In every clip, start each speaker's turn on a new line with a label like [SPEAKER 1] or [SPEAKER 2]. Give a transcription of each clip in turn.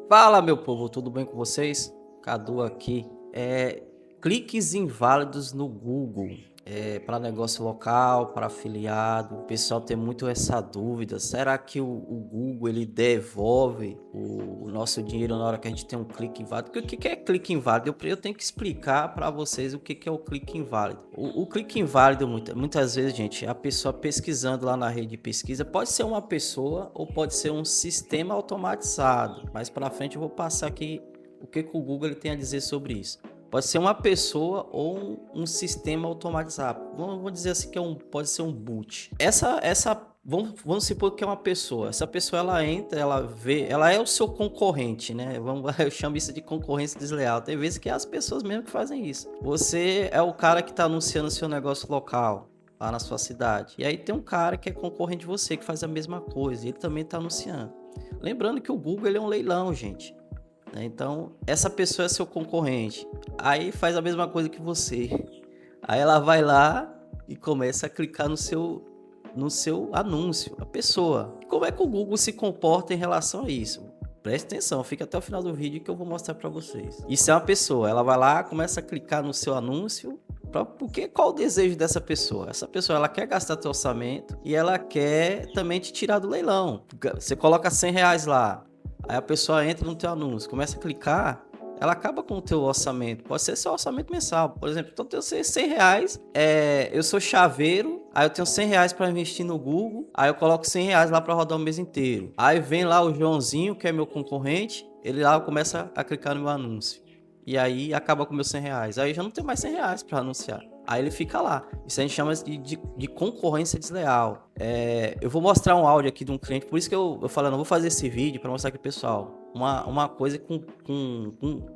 [SPEAKER 1] Fala, meu povo, tudo bem com vocês? Cadu aqui. Cliques inválidos no Google. Para negócio local, para afiliado. O pessoal tem muito essa dúvida. Será que o Google ele devolve o nosso dinheiro na hora que a gente tem um clique inválido? Porque o que é clique inválido? Eu tenho que explicar para vocês o que é o clique inválido. O clique inválido, muitas vezes, gente, a pessoa pesquisando lá na rede de pesquisa, pode ser uma pessoa ou pode ser um sistema automatizado. Mais para frente eu vou passar aqui o que o Google ele tem a dizer sobre isso. Pode ser uma pessoa ou um sistema automatizado. Vamos dizer assim que pode ser um boot. Vamos supor que é uma pessoa. Essa pessoa ela entra, ela vê, ela é o seu concorrente, né? Eu chamo isso de concorrência desleal. Tem vezes que é as pessoas mesmo que fazem isso. Você é o cara que está anunciando seu negócio local lá na sua cidade. E aí tem um cara que é concorrente de você que faz a mesma coisa. E ele também está anunciando. Lembrando que o Google ele é um leilão, gente. Então, essa pessoa é seu concorrente. Aí faz a mesma coisa que você. Aí ela vai lá e começa a clicar no seu anúncio, a pessoa. Como é que o Google se comporta em relação a isso? Preste atenção, fica até o final do vídeo que eu vou mostrar para vocês. Isso é uma pessoa, ela vai lá, começa a clicar no seu anúncio. Porque qual o desejo dessa pessoa? Essa pessoa ela quer gastar teu orçamento e ela quer também te tirar do leilão. Você coloca R$ 100 lá. Aí a pessoa entra no teu anúncio, começa a clicar, ela acaba com o teu orçamento. Pode ser seu orçamento mensal. Por exemplo, então eu tenho R$ 100, eu sou chaveiro, aí eu tenho R$ 100 para investir no Google, aí eu coloco R$ 100 lá para rodar o mês inteiro. Aí vem lá o Joãozinho, que é meu concorrente, ele lá começa a clicar no meu anúncio. E aí acaba com meus R$ 100. Aí já não tem mais R$ 100 para anunciar. Aí ele fica lá. Isso a gente chama de concorrência desleal. Eu vou mostrar um áudio aqui de um cliente. Por isso que eu falei, não vou fazer esse vídeo para mostrar aqui, pessoal. Uma coisa com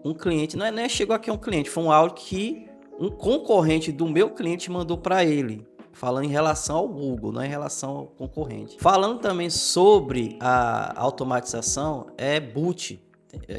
[SPEAKER 1] um cliente. Não é chegou aqui um cliente. Foi um áudio que um concorrente do meu cliente mandou para ele. Falando em relação ao Google, não em relação ao concorrente. Falando também sobre a automatização, é boot.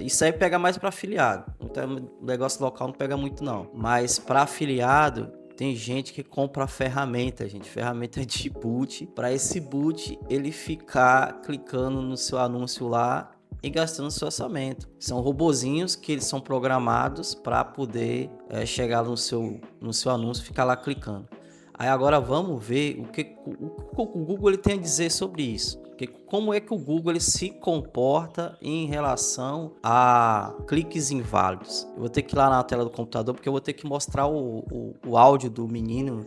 [SPEAKER 1] Isso aí pega mais para afiliado. Então, o negócio local não pega muito, não. Mas para afiliado, tem gente que compra ferramenta, gente. Ferramenta de boot. Para esse boot, ele ficar clicando no seu anúncio lá e gastando seu orçamento. São robozinhos que eles são programados para poder chegar no seu anúncio e ficar lá clicando. Aí agora vamos ver o que o Google ele tem a dizer sobre isso. Como é que o Google ele se comporta em relação a cliques inválidos. Eu vou ter que ir lá na tela do computador porque eu vou ter que mostrar o áudio do menino,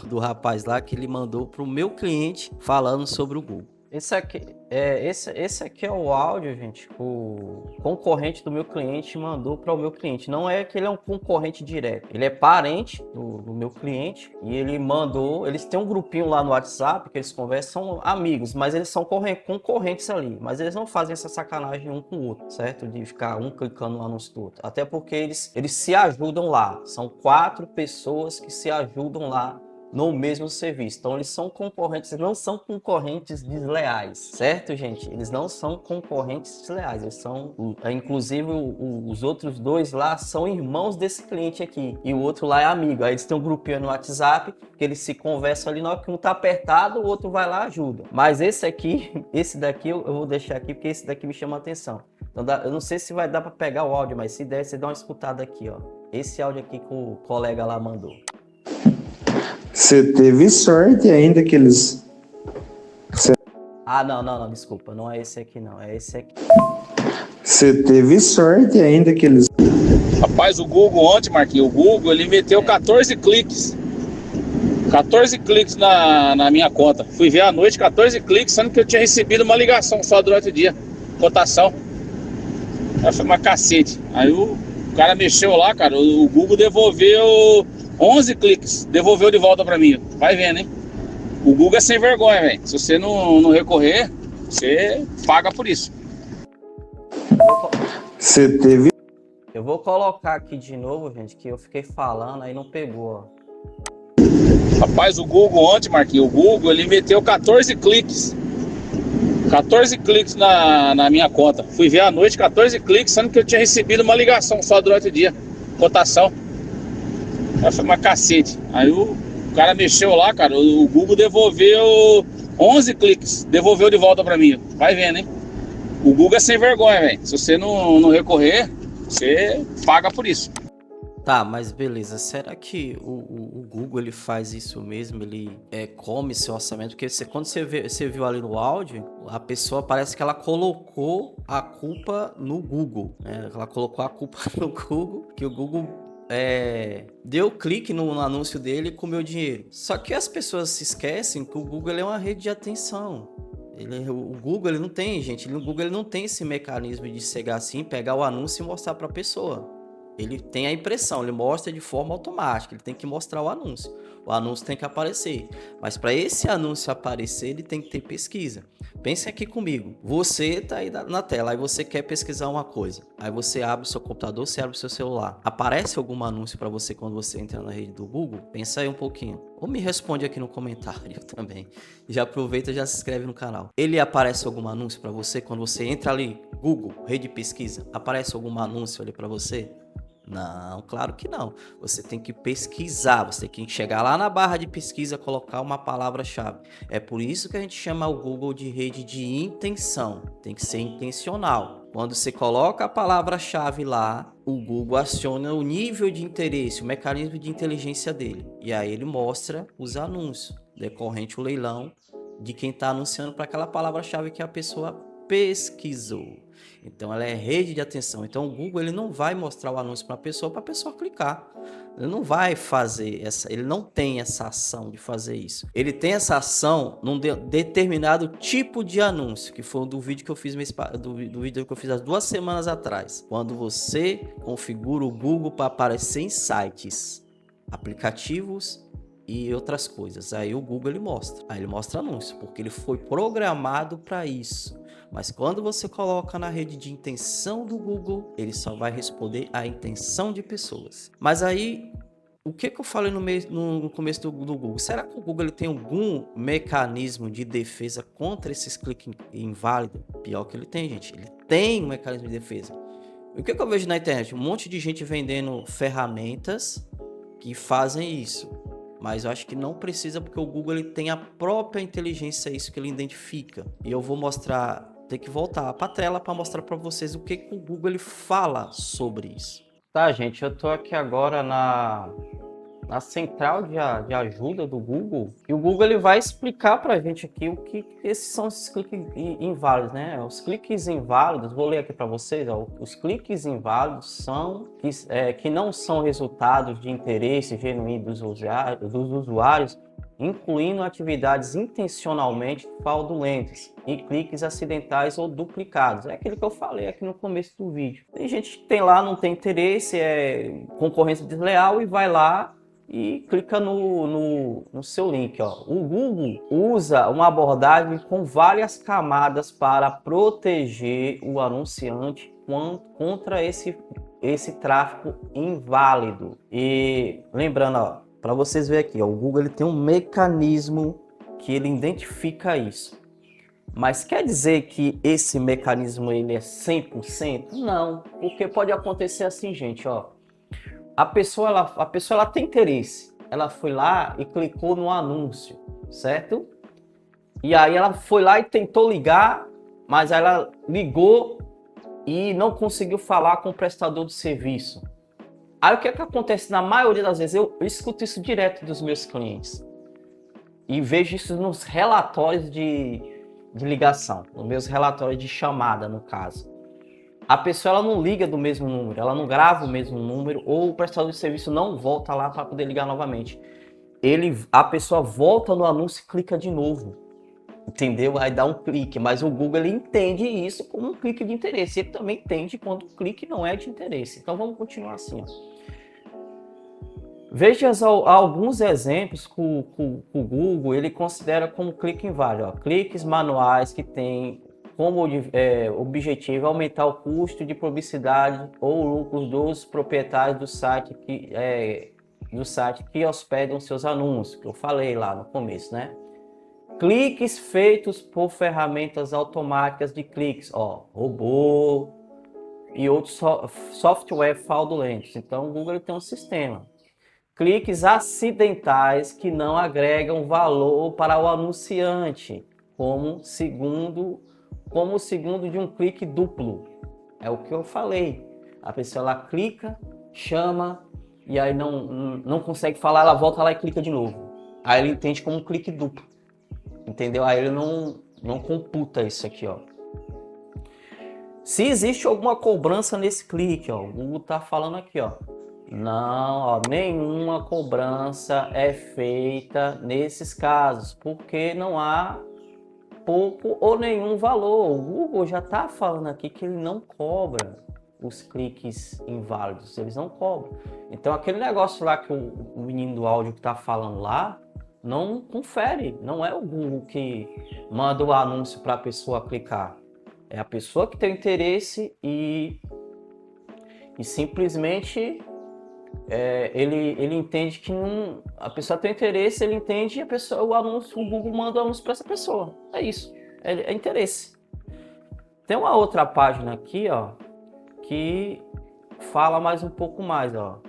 [SPEAKER 1] do rapaz lá que ele mandou para o meu cliente falando sobre o Google. Esse aqui é o áudio, gente, que o concorrente do meu cliente mandou para o meu cliente. Não é que ele é um concorrente direto, ele é parente do meu cliente e ele mandou. Eles têm um grupinho lá no WhatsApp que eles conversam, são amigos, mas eles são concorrentes ali. Mas eles não fazem essa sacanagem um com o outro, certo? De ficar um clicando no anúncio do outro. Até porque eles se ajudam lá. São 4 pessoas que se ajudam lá no mesmo serviço. Então eles são concorrentes, não são concorrentes desleais, certo, gente? Eles não são concorrentes desleais, eles são, inclusive os outros dois lá são irmãos desse cliente aqui, e o outro lá é amigo. Aí eles têm um grupinho no WhatsApp, que eles se conversam ali, na hora que um tá apertado, o outro vai lá e ajuda. Mas esse daqui eu vou deixar aqui, porque esse daqui me chama a atenção. Então eu não sei se vai dar para pegar o áudio, mas se der, você dá uma escutada aqui, ó. Esse áudio aqui que o colega lá mandou.
[SPEAKER 2] Você teve sorte ainda que eles...
[SPEAKER 1] Não, desculpa, não é esse aqui não, é esse aqui.
[SPEAKER 2] Você teve sorte ainda que eles...
[SPEAKER 3] Rapaz, o Google ontem, Marquinhos, o Google, ele meteu 14 cliques. 14 cliques na minha conta. Fui ver à noite, 14 cliques, sendo que eu tinha recebido uma ligação só durante o dia. Cotação. Aí foi uma cacete. Aí o cara mexeu lá, cara, o Google devolveu 11 cliques, devolveu de volta pra mim. Vai vendo, hein? O Google é sem vergonha, velho. Se você não recorrer, você paga por isso.
[SPEAKER 2] Você teve...
[SPEAKER 1] Eu vou colocar aqui de novo, gente, que eu fiquei falando, aí não pegou, ó.
[SPEAKER 3] Rapaz, o Google ontem, Marquinhos, o Google, ele meteu 14 cliques. 14 cliques na minha conta. Fui ver à noite, 14 cliques, sendo que eu tinha recebido uma ligação só durante o dia. Cotação. Aí foi uma cacete. Aí o cara mexeu lá, cara, o Google devolveu 11 cliques, devolveu de volta pra mim. Vai vendo, hein? O Google é sem vergonha, velho. Se você não recorrer, você paga por isso.
[SPEAKER 1] Tá, mas beleza. Será que o Google ele faz isso mesmo? Ele come seu orçamento? Porque quando você viu ali no áudio, a pessoa parece que ela colocou a culpa no Google, né? Ela colocou a culpa no Google, que o Google deu clique no anúncio dele e comeu dinheiro. Só que as pessoas se esquecem que o Google ele é uma rede de atenção. O Google ele não tem, gente. O Google ele não tem esse mecanismo de chegar assim, pegar o anúncio e mostrar para a pessoa. Ele tem a impressão, ele mostra de forma automática, ele tem que mostrar o anúncio. O anúncio tem que aparecer. Mas para esse anúncio aparecer, ele tem que ter pesquisa. Pense aqui comigo. Você está aí na tela, aí você quer pesquisar uma coisa. Aí você abre o seu computador, você abre o seu celular. Aparece algum anúncio para você quando você entra na rede do Google? Pensa aí um pouquinho. Ou me responde aqui no comentário também. Já aproveita e já se inscreve no canal. Ele aparece algum anúncio para você quando você entra ali, Google, rede de pesquisa? Aparece algum anúncio ali para você? Não, claro que não. Você tem que pesquisar, você tem que chegar lá na barra de pesquisa, colocar uma palavra-chave. É por isso que a gente chama o Google de rede de intenção. Tem que ser intencional. Quando você coloca a palavra-chave lá, o Google aciona o nível de interesse, o mecanismo de inteligência dele. E aí ele mostra os anúncios, decorrente o leilão de quem está anunciando para aquela palavra-chave que a pessoa pesquisou. Então ela é rede de atenção. Então o Google ele não vai mostrar o anúncio para a pessoa clicar. Ele não vai fazer ele não tem essa ação de fazer isso. Ele tem essa ação num determinado tipo de anúncio, que foi do vídeo que eu fiz do vídeo que eu fiz há 2 semanas atrás. Quando você configura o Google para aparecer em sites, aplicativos e outras coisas. Aí o Google ele mostra. Aí ele mostra anúncio, porque ele foi programado para isso. Mas quando você coloca na rede de intenção do Google, ele só vai responder à intenção de pessoas. Mas aí, o que eu falei no começo do Google? Será que o Google ele tem algum mecanismo de defesa contra esses cliques inválidos? Pior que ele tem, gente. Ele tem um mecanismo de defesa. O que eu vejo na internet? Um monte de gente vendendo ferramentas que fazem isso. Mas eu acho que não precisa, porque o Google ele tem a própria inteligência, isso que ele identifica. E eu vou mostrar, tem que voltar para a tela para mostrar para vocês o que o Google ele fala sobre isso. Tá, gente, eu tô aqui agora na central de ajuda do Google, e o Google ele vai explicar para a gente aqui o que esses são esses cliques inválidos, né? Os cliques inválidos, vou ler aqui para vocês, ó, os cliques inválidos são que não são resultados de interesse genuíno dos usuários, incluindo atividades intencionalmente fraudulentas e cliques acidentais ou duplicados. É aquilo que eu falei aqui no começo do vídeo. Tem gente que tem lá, não tem interesse, é concorrência desleal e vai lá e clica no seu link. Ó. O Google usa uma abordagem com várias camadas para proteger o anunciante contra esse tráfego inválido. E lembrando, para vocês verem aqui, ó, o Google ele tem um mecanismo que ele identifica isso. Mas quer dizer que esse mecanismo ele é 100%? Não, porque pode acontecer assim, gente, ó. A pessoa ela tem interesse. Ela foi lá e clicou no anúncio, certo? E aí ela foi lá e tentou ligar, mas ela ligou e não conseguiu falar com o prestador do serviço. Aí o que é que acontece na maioria das vezes? Eu escuto isso direto dos meus clientes. E vejo isso nos relatórios de ligação, nos meus relatórios de chamada, no caso. A pessoa ela não liga do mesmo número, ela não grava o mesmo número, ou o prestador de serviço não volta lá para poder ligar novamente. A pessoa volta no anúncio e clica de novo, entendeu? Aí dá um clique, mas o Google ele entende isso como um clique de interesse. Ele também entende quando o clique não é de interesse. Então vamos continuar assim. Ó. Veja alguns exemplos que o Google ele considera como clique inválido. Ó. Cliques manuais que têm como objetivo aumentar o custo de publicidade ou lucros dos proprietários do site que hospedam seus anúncios, que eu falei lá no começo, né? Cliques feitos por ferramentas automáticas de cliques, ó, robô e outros software fraudulentos. Então o Google tem um sistema. Cliques acidentais que não agregam valor para o anunciante, como segundo como o segundo de um clique duplo. É o que eu falei. A pessoa ela clica, chama e aí não consegue falar, ela volta lá e clica de novo. Aí ele entende como um clique duplo. Entendeu? Aí ele não computa isso aqui, ó. Se existe alguma cobrança nesse clique, ó, o Google tá falando aqui, ó. Não, ó, nenhuma cobrança é feita nesses casos, porque não há pouco ou nenhum valor. O Google já tá falando aqui que ele não cobra os cliques inválidos, eles não cobram. Então aquele negócio lá que o menino do áudio que tá falando lá, não confere, não é o Google que manda o anúncio para a pessoa clicar. É a pessoa que tem interesse e simplesmente ele entende que a pessoa tem interesse, ele entende e o Google manda o anúncio para essa pessoa. É isso, é interesse. Tem uma outra página aqui, ó, que fala mais um pouco mais, ó.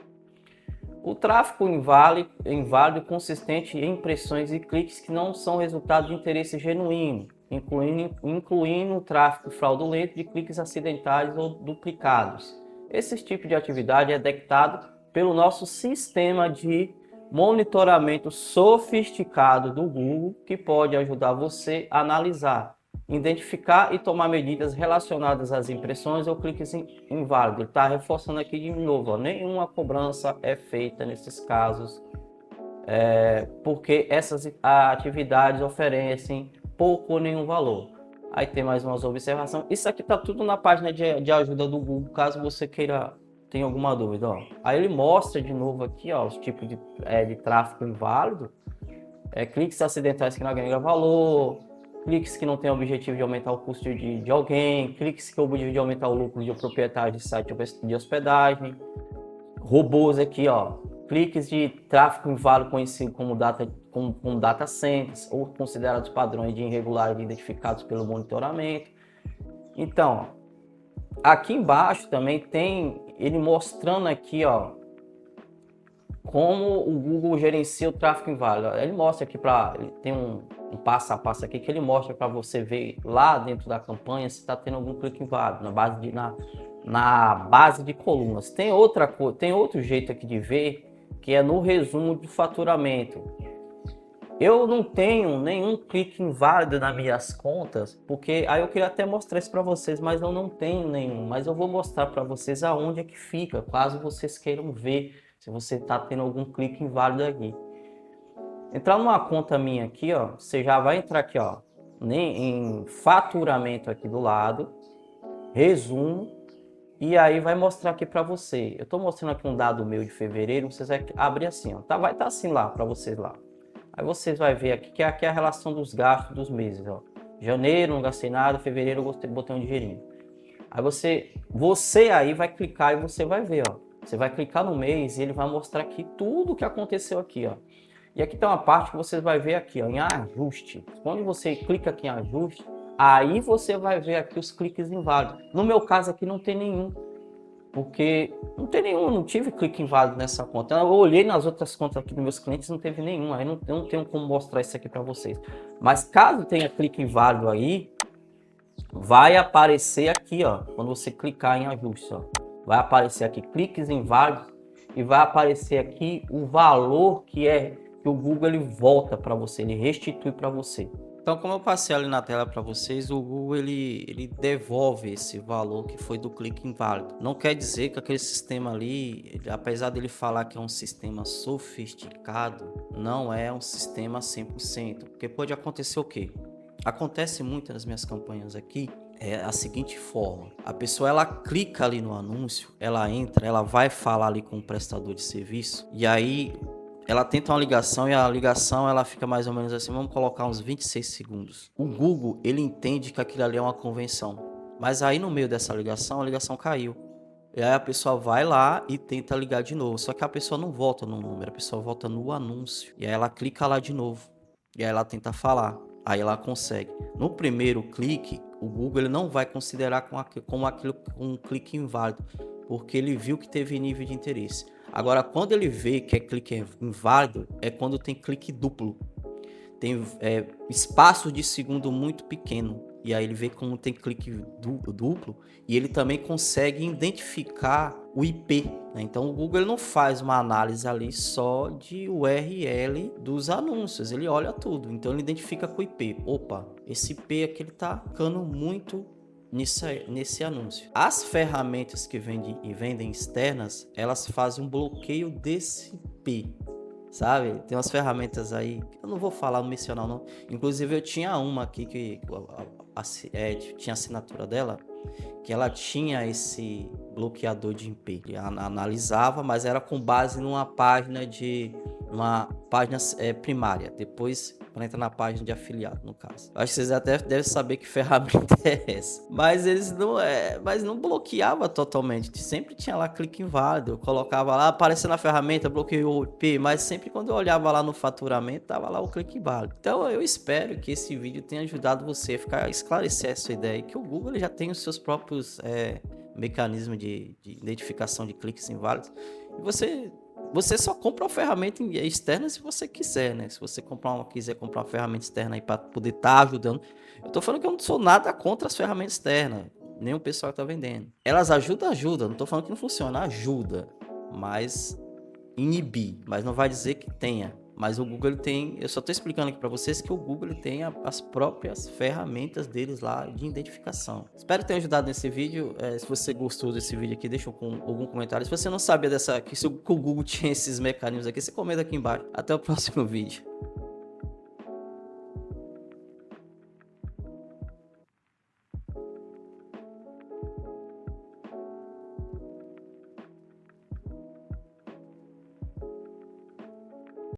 [SPEAKER 1] O tráfego inválido consistente em impressões e cliques que não são resultado de interesse genuíno, incluindo o tráfego fraudulento de cliques acidentais ou duplicados. Esse tipo de atividade é detectado pelo nosso sistema de monitoramento sofisticado do Google, que pode ajudar você a analisar, identificar e tomar medidas relacionadas às impressões ou cliques inválidos. Ele está reforçando aqui de novo, ó, nenhuma cobrança é feita nesses casos, porque essas atividades oferecem pouco ou nenhum valor. Aí tem mais umas observações. Isso aqui está tudo na página de ajuda do Google, caso você queira, tenha alguma dúvida. Ó. Aí ele mostra de novo aqui, ó, os tipos de tráfego inválido, cliques acidentais que não agregam valor, cliques que não têm o objetivo de aumentar o custo de alguém, cliques que têm o objetivo de aumentar o lucro de proprietário de site de hospedagem, robôs aqui, ó, cliques de tráfego inválido conhecido como data centers ou considerados padrões de irregularidade identificados pelo monitoramento. Então, aqui embaixo também tem ele mostrando aqui, ó, como o Google gerencia o tráfego inválido. Ele mostra aqui ele tem um passo a passo aqui que ele mostra para você ver lá dentro da campanha se está tendo algum clique inválido na base de colunas. Tem outro jeito aqui de ver, que é no resumo de faturamento. Eu não tenho nenhum clique inválido nas minhas contas, porque aí eu queria até mostrar isso para vocês, mas eu não tenho nenhum. Mas eu vou mostrar para vocês aonde é que fica, caso vocês queiram ver se você está tendo algum clique inválido aqui. Entrar numa conta minha aqui, ó, você já vai entrar aqui, ó, em faturamento aqui do lado, resumo, e aí vai mostrar aqui para você. Eu estou mostrando aqui um dado meu de fevereiro, vocês vão abrir assim, ó, vai estar assim lá para vocês lá. Aí vocês vão ver aqui que aqui é a relação dos gastos dos meses, ó. Janeiro não gastei nada, fevereiro eu botei um dinheirinho. Aí você aí vai clicar e você vai ver, ó. Você vai clicar no mês e ele vai mostrar aqui tudo o que aconteceu aqui, ó. E aqui tem uma parte que você vai ver aqui, ó, em ajuste. Quando você clica aqui em ajuste, aí você vai ver aqui os cliques inválidos. No meu caso aqui não tem nenhum, porque não tive clique inválido nessa conta. Eu olhei nas outras contas aqui dos meus clientes, não teve nenhum. Aí eu não tenho como mostrar isso aqui para vocês. Mas caso tenha clique inválido aí, vai aparecer aqui, ó, quando você clicar em ajuste, ó, vai aparecer aqui cliques inválidos e vai aparecer aqui o valor que o Google ele volta para você, ele restitui para você. Então, como eu passei ali na tela para vocês, o Google ele devolve esse valor que foi do clique inválido. Não quer dizer que aquele sistema ali, apesar dele falar que é um sistema sofisticado, não é um sistema 100%. Porque pode acontecer o quê? Acontece muito nas minhas campanhas aqui, é a seguinte forma: a pessoa ela clica ali no anúncio, ela entra, ela vai falar ali com o prestador de serviço e aí ela tenta uma ligação e a ligação ela fica mais ou menos assim, vamos colocar uns 26 segundos. O Google, ele entende que aquilo ali é uma convenção, mas aí no meio dessa ligação, a ligação caiu. E aí a pessoa vai lá e tenta ligar de novo, só que a pessoa não volta no número, a pessoa volta no anúncio. E aí ela clica lá de novo, e aí ela tenta falar, aí ela consegue. No primeiro clique, o Google ele não vai considerar como aquilo um clique inválido, porque ele viu que teve nível de interesse. Agora, quando ele vê que é clique inválido, é quando tem clique duplo. Tem espaço de segundo muito pequeno. e aí ele vê como tem clique duplo, e ele também consegue identificar o IP, né? Então o Google ele não faz uma análise ali só de URL dos anúncios, ele olha tudo, então ele identifica com o IP. Opa, esse IP aqui ele tá ficando muito nesse anúncio. As ferramentas que vendem externas, elas fazem um bloqueio desse IP, sabe? Tem umas ferramentas aí, eu não vou falar, não mencionar não. Inclusive eu tinha uma aqui que tinha a assinatura dela, que ela tinha esse bloqueador de IP. Ele analisava, mas era com base numa página primária. Depois para entrar na página de afiliado, no caso. Acho que vocês até devem saber que ferramenta é essa. Mas eles não bloqueava totalmente. Sempre tinha lá clique inválido. Eu colocava lá, aparecendo na ferramenta, bloqueou o IP, mas sempre quando eu olhava lá no faturamento, tava lá o clique inválido. Então eu espero que esse vídeo tenha ajudado você a esclarecer essa ideia, que o Google já tem os seus próprios mecanismos de identificação de cliques inválidos. E você só compra uma ferramenta externa se você quiser, né? Se você quiser comprar uma ferramenta externa aí para poder estar ajudando. Eu tô falando que eu não sou nada contra as ferramentas externas, nem o pessoal que tá vendendo. Elas ajudam. Não tô falando que não funciona, ajuda, mas inibir, mas não vai dizer que tenha. Mas o Google tem, eu só tô explicando aqui para vocês que o Google tem as próprias ferramentas deles lá de identificação. Espero ter ajudado nesse vídeo. Se você gostou desse vídeo aqui, deixa algum comentário. Se você não sabia que o Google tinha esses mecanismos aqui, você comenta aqui embaixo. Até o próximo vídeo.